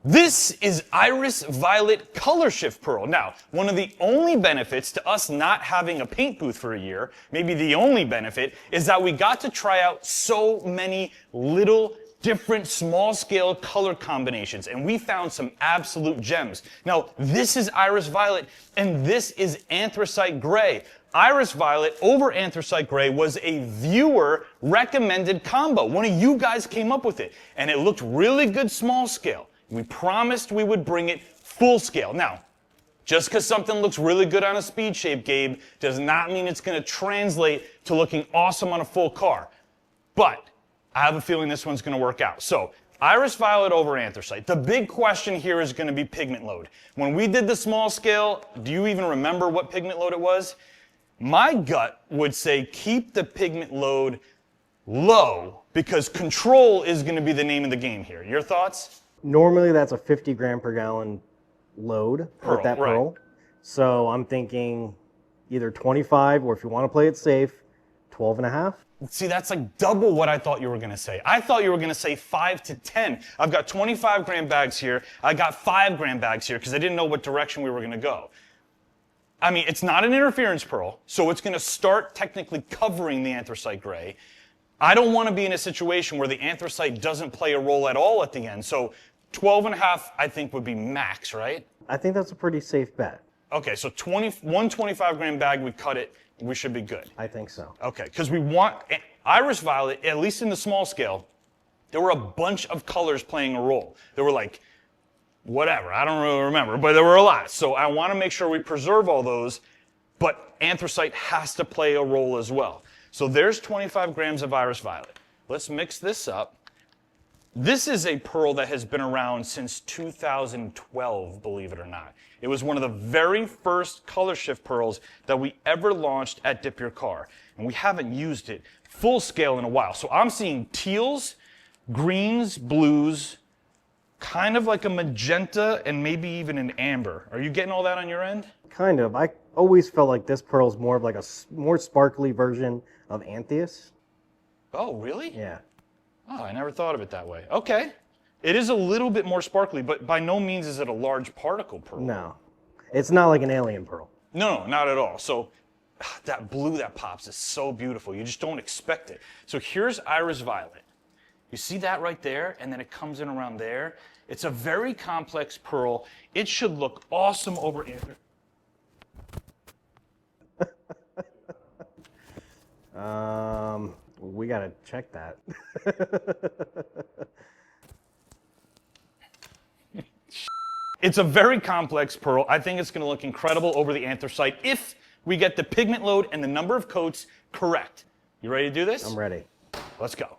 This is Iris Violet Color Shift Pearl. Now, one of the only benefits to us not having a paint booth for a year, maybe the only benefit, is that we got to try out so many little different small scale color combinations, and we found some absolute gems. Now, this is Iris Violet, and this is Anthracite Gray. Iris Violet over Anthracite Gray was a viewer recommended combo. One of you guys came up with it, and it looked really good small scale. We promised we would bring it full scale. Now, just because something looks really good on a speed shape, Gabe, does not mean it's going to translate to looking awesome on a full car. But I have a feeling this one's going to work out. So, Iris Violet over Anthracite. The big question here is going to be pigment load. When we did the small scale, do you even remember what pigment load it was? My gut would say keep the pigment load low because control is going to be the name of the game here. Your thoughts? Normally that's a 50 gram per gallon load with that pearl. Right. So I'm thinking either 25 or if you want to play it safe, 12 and a half. See, that's like double what I thought you were going to say. I thought you were going to say 5 to 10. I've got 25 gram bags here. I got 5 gram bags here because I didn't know what direction we were going to go. I mean, it's not an interference pearl, so it's going to start technically covering the Anthracite Gray. I don't want to be in a situation where the anthracite doesn't play a role at all at the end. So 12 and a half, I think, would be max, right? I think that's a pretty safe bet. Okay, so 125 gram bag, we cut it, we should be good. I think so. Okay, because we want Iris Violet, at least in the small scale, there were a bunch of colors playing a role. There were like, whatever, I don't really remember, but there were a lot. So I want to make sure we preserve all those, but anthracite has to play a role as well. So there's 25 grams of Iris Violet. Let's mix this up. This is a pearl that has been around since 2012, believe it or not. It was one of the very first color shift pearls that we ever launched at DipYourCar. And we haven't used it full scale in a while. So I'm seeing teals, greens, blues, kind of like a magenta, and maybe even an amber. Are you getting all that on your end? Kind of. I always felt like this pearl is more of like a more sparkly version of Antheus. Oh, really? Yeah. Oh, I never thought of it that way. Okay. It is a little bit more sparkly, but by no means is it a large particle pearl. No. It's not like an alien pearl. No, not at all. So that blue that pops is so beautiful. You just don't expect it. So here's Iris Violet. You see that right there? And then it comes in around there. It's a very complex pearl. It should look awesome over anthracite. We gotta check that. It's a very complex pearl. I think it's going to look incredible over the anthracite if we get the pigment load and the number of coats correct. You ready to do this? I'm ready. Let's go.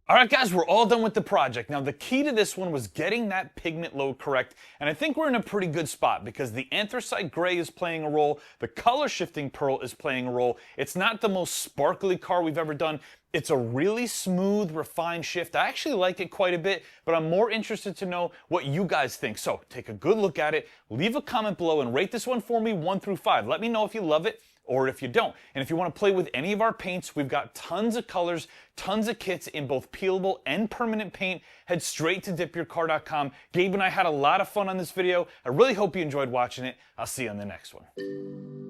All right, guys, we're all done with the project. Now, the key to this one was getting that pigment load correct, and I think we're in a pretty good spot because the anthracite gray is playing a role, the color shifting pearl is playing a role. It's not the most sparkly car we've ever done. It's a really smooth, refined shift. I actually like it quite a bit, but I'm more interested to know what you guys think. So take a good look at it, leave a comment below, and rate this one for me 1 through 5. Let me know if you love it or if you don't. And if you want to play with any of our paints, we've got tons of colors, tons of kits in both peelable and permanent paint. Head straight to DipYourCar.com. Gabe and I had a lot of fun on this video. I really hope you enjoyed watching it. I'll see you on the next one.